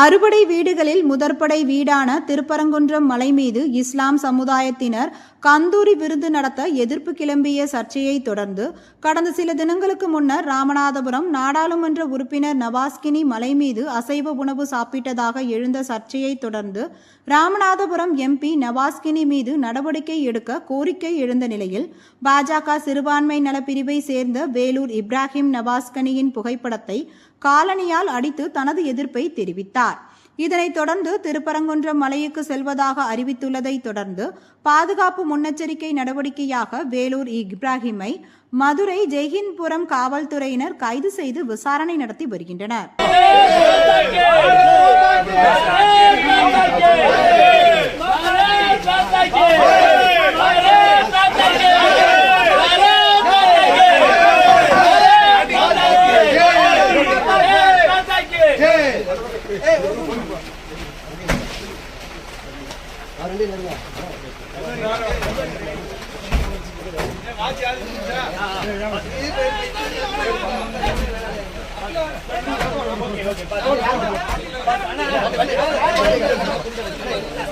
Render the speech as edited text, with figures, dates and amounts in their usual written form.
அறுபடை வீடுகளில் முதற்படை வீடான திருப்பரங்குன்றம் மலை மீது இஸ்லாம் சமுதாயத்தினர் கந்தூரி விருந்து நடத்த எதிர்ப்பு கிளம்பிய சர்ச்சையை தொடர்ந்து கடந்த சில தினங்களுக்கு முன்னர் ராமநாதபுரம் நாடாளுமன்ற உறுப்பினர் நவாஸ்கினி மலை மீது அசைவ உணவு சாப்பிட்டதாக எழுந்த சர்ச்சையை தொடர்ந்து ராமநாதபுரம் எம்பி நவாஸ்கினி மீது நடவடிக்கை எடுக்க கோரிக்கை எழுந்த நிலையில் பாஜக சிறுபான்மை நலப்பிரிவை சேர்ந்த வேலூர் இப்ராஹிம் நவாஸ்கனியின் புகைப்படத்தை காலணியால் அடித்து தனது எதிர்ப்பை தெரிவித்தார். இதனைத் தொடர்ந்து திருப்பரங்குன்றம் மலைக்கு செல்வதாக அறிவித்துள்ளதை தொடர்ந்து பாதுகாப்பு முன்னெச்சரிக்கை நடவடிக்கையாக வேலூர் இப்ராஹிமை மதுரை ஜெய்ஹிந்த்புரம் காவல்துறையினர் கைது செய்து விசாரணை நடத்தி வருகின்றனர். Okay.